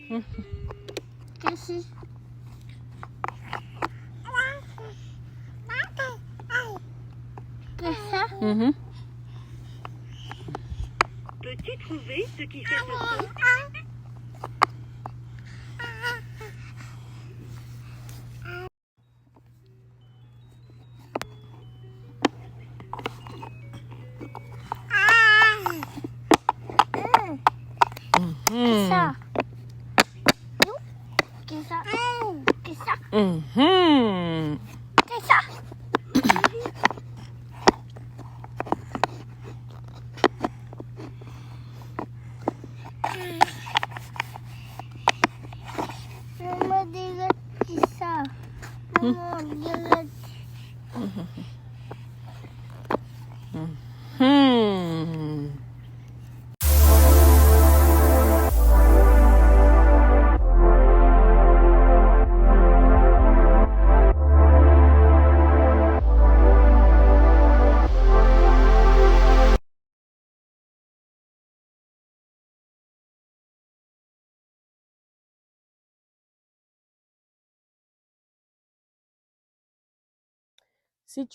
Qu'est-ce que ça? Peux-tu trouver ce qui fait ce son? Qu'est-ce ça? Qu'est-ce ça? Qu'est-ce ça? Qu'est-ce ça? Maman dit qu'est-ce ça? Maman dit Si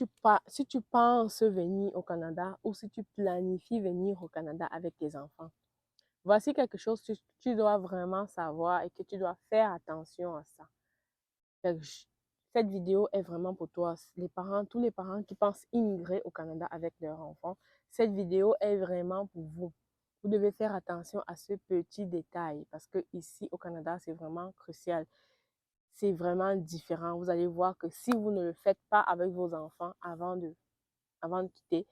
tu penses venir au Canada ou si tu planifies venir au Canada avec tes enfants, voici quelque chose que tu dois vraiment savoir et que tu dois faire attention à ça. Cette vidéo est vraiment pour toi, les parents, tous les parents qui pensent immigrer au Canada avec leurs enfants. Cette vidéo est vraiment pour vous. Vous devez faire attention à ce petit détail parce que ici au Canada, c'est vraiment crucial. C'est vraiment différent. Vous allez voir que si vous ne le faites pas avec vos enfants avant de quitter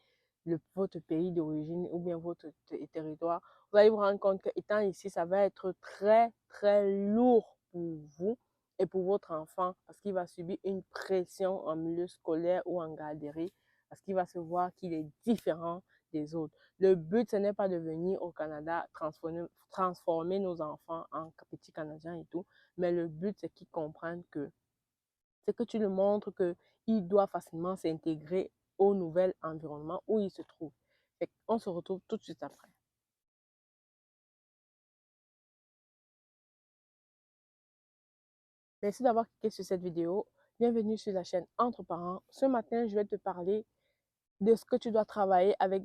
votre pays d'origine ou bien votre territoire, vous allez vous rendre compte qu'étant ici, ça va être très, très lourd pour vous et pour votre enfant parce qu'il va subir une pression en milieu scolaire ou en garderie parce qu'il va se voir qu'il est différent des autres. Le but, ce n'est pas de venir au Canada transformer nos enfants en petits Canadiens et tout, mais le but, c'est qu'ils comprennent que c'est que tu le montres qu'il doit facilement s'intégrer au nouvel environnement où il se trouve. On se retrouve tout de suite après. Merci d'avoir cliqué sur cette vidéo. Bienvenue sur la chaîne Entre Parents. Ce matin, je vais te parler de ce que tu dois travailler avec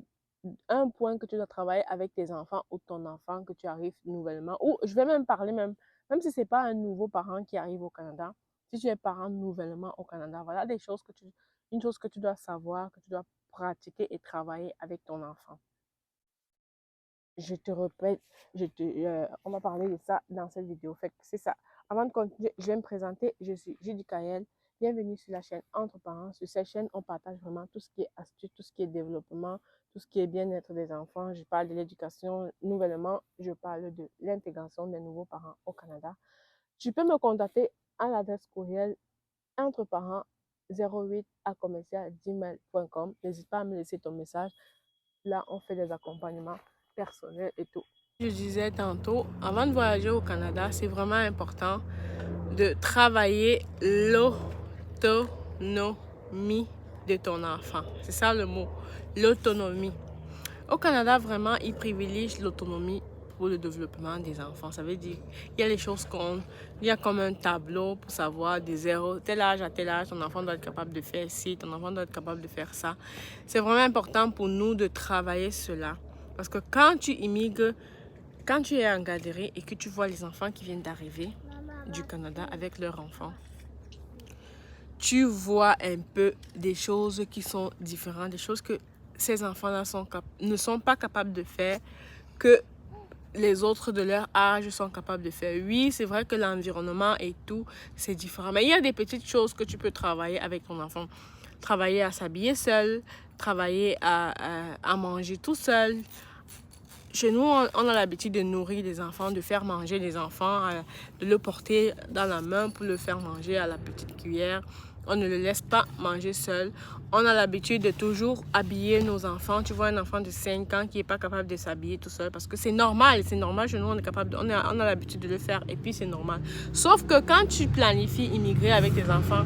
un point que tu dois travailler avec tes enfants ou ton enfant que tu arrives nouvellement. Ou je vais même parler, même si ce n'est pas un nouveau parent qui arrive au Canada, si tu es parent nouvellement au Canada, voilà une chose que tu dois savoir, que tu dois pratiquer et travailler avec ton enfant. Je te répète, on va parler de ça dans cette vidéo. Fait que c'est ça. Avant de continuer, je vais me présenter. Je suis Judy Kael. Bienvenue sur la chaîne Entre Parents. Sur cette chaîne, on partage vraiment tout ce qui est astuce, tout ce qui est développement, tout ce qui est bien-être des enfants. Je parle de l'éducation. Nouvellement, je parle de l'intégration des nouveaux parents au Canada. Tu peux me contacter à l'adresse courriel entreparents08@gmail.com. N'hésite pas à me laisser ton message. Là, on fait des accompagnements personnels et tout. Je disais tantôt, avant de voyager au Canada, c'est vraiment important de travailler l'autonomie de ton enfant. C'est ça le mot, l'autonomie. Au Canada, vraiment, ils privilégient l'autonomie pour le développement des enfants. Ça veut dire il y a les choses il y a comme un tableau pour savoir de 0, tel âge à tel âge, ton enfant doit être capable de faire ci, ton enfant doit être capable de faire ça. C'est vraiment important pour nous de travailler cela. Parce que quand tu immigres, quand tu es en garderie et que tu vois les enfants qui viennent d'arriver du Canada avec leurs enfants, tu vois un peu des choses qui sont différentes, des choses que ces enfants-là ne sont pas capables de faire, que les autres de leur âge sont capables de faire. Oui, c'est vrai que l'environnement et tout, c'est différent. Mais il y a des petites choses que tu peux travailler avec ton enfant. Travailler à s'habiller seul, travailler à manger tout seul. Chez nous, on a l'habitude de nourrir les enfants, de faire manger les enfants, de le porter dans la main pour le faire manger à la petite cuillère. On ne le laisse pas manger seul. On a l'habitude de toujours habiller nos enfants. Tu vois un enfant de 5 ans qui n'est pas capable de s'habiller tout seul parce que c'est normal. C'est normal chez nous, on a l'habitude de le faire et puis c'est normal. Sauf que quand tu planifies immigrer avec tes enfants,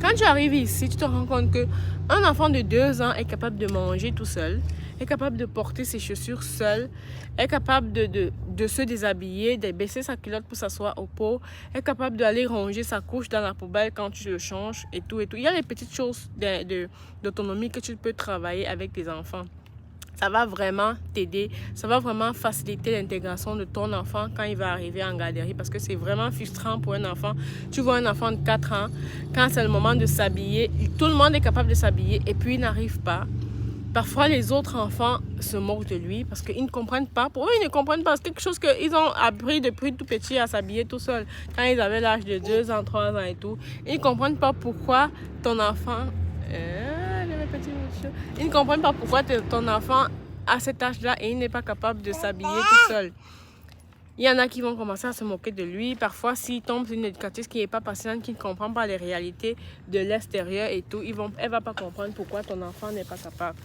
quand tu arrives ici, tu te rends compte qu'un enfant de 2 ans est capable de manger tout seul est capable de porter ses chaussures seul, est capable de se déshabiller, de baisser sa culotte pour s'asseoir au pot, est capable d'aller ranger sa couche dans la poubelle quand tu le changes et tout et tout. Il y a les petites choses d'autonomie que tu peux travailler avec tes enfants. Ça va vraiment t'aider, ça va vraiment faciliter l'intégration de ton enfant quand il va arriver en garderie parce que c'est vraiment frustrant pour un enfant. Tu vois un enfant de 4 ans, quand c'est le moment de s'habiller, tout le monde est capable de s'habiller et puis il n'arrive pas. Parfois, les autres enfants se moquent de lui parce qu'ils ne comprennent pas. Pour eux, ils ne comprennent pas. C'est quelque chose qu'ils ont appris depuis tout petit à s'habiller tout seul. Quand ils avaient l'âge de 2 ans, 3 ans et tout. Ils ne comprennent pas pourquoi ton enfant... Ils ne comprennent pas pourquoi ton enfant à cet âge-là et il n'est pas capable de s'habiller tout seul. Il y en a qui vont commencer à se moquer de lui. Parfois, s'il tombe sur une éducatrice qui n'est pas patiente, qui ne comprend pas les réalités de l'extérieur et tout, elle ne va pas comprendre pourquoi ton enfant n'est pas capable.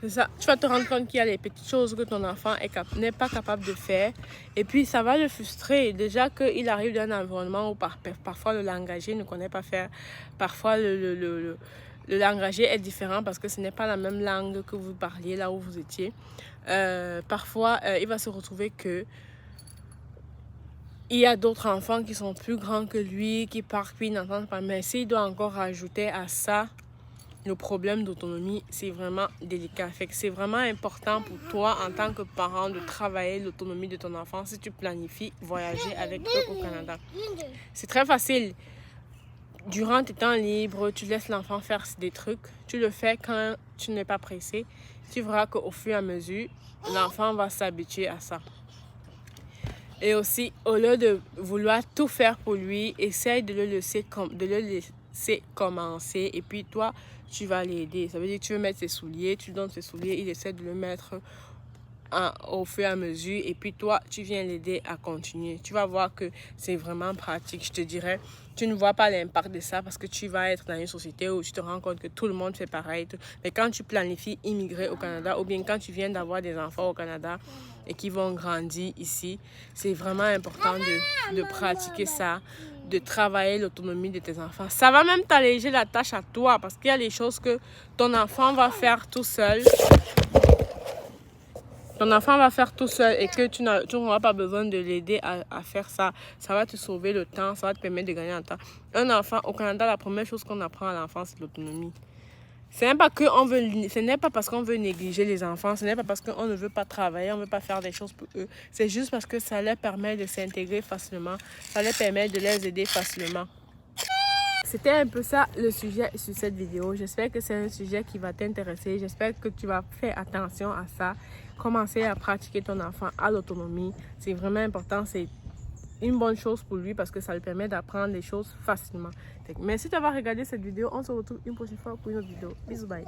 C'est ça. Tu vas te rendre compte qu'il y a les petites choses que ton enfant n'est pas capable de faire. Et puis, ça va le frustrer. Déjà qu'il arrive d'un environnement où parfois le langagier ne connaît pas faire. Parfois, le langagier est différent parce que ce n'est pas la même langue que vous parliez là où vous étiez. Parfois, il va se retrouver que il y a d'autres enfants qui sont plus grands que lui, qui partent, puis ils n'entendent pas. Mais s'il doit encore rajouter à ça le problème d'autonomie, c'est vraiment délicat. Fait que c'est vraiment important pour toi en tant que parent de travailler l'autonomie de ton enfant si tu planifies voyager avec eux au Canada. C'est très facile. Durant tes temps libres, tu laisses l'enfant faire des trucs. Tu le fais quand tu n'es pas pressé. Tu verras qu'au fur et à mesure, l'enfant va s'habituer à ça. Et aussi, au lieu de vouloir tout faire pour lui, essaye de le laisser commencer. Et puis toi, tu vas l'aider. Ça veut dire que tu veux mettre ses souliers, tu donnes ses souliers, il essaie de le mettre au fur et à mesure. Et puis toi, tu viens l'aider à continuer. Tu vas voir que c'est vraiment pratique. Je te dirais, tu ne vois pas l'impact de ça parce que tu vas être dans une société où tu te rends compte que tout le monde fait pareil. Mais quand tu planifies immigrer au Canada ou bien quand tu viens d'avoir des enfants au Canada et qui vont grandir ici, c'est vraiment important de pratiquer ça, de travailler l'autonomie de tes enfants. Ça va même t'alléger la tâche à toi parce qu'il y a des choses que ton enfant va faire tout seul. Ton enfant va faire tout seul et que tu n'auras pas besoin de l'aider à faire ça. Ça va te sauver le temps, ça va te permettre de gagner un temps. Un enfant, au Canada, la première chose qu'on apprend à l'enfant, c'est l'autonomie. Ce n'est pas parce qu'on veut négliger les enfants, ce n'est pas parce qu'on ne veut pas travailler, on ne veut pas faire des choses pour eux. C'est juste parce que ça leur permet de s'intégrer facilement, ça leur permet de les aider facilement. C'était un peu ça le sujet sur cette vidéo. J'espère que c'est un sujet qui va t'intéresser. J'espère que tu vas faire attention à ça. Commencer à pratiquer ton enfant à l'autonomie. C'est vraiment important. C'est une bonne chose pour lui parce que ça lui permet d'apprendre des choses facilement. Merci d'avoir regardé cette vidéo. On se retrouve une prochaine fois pour une autre vidéo. Bisous, bye.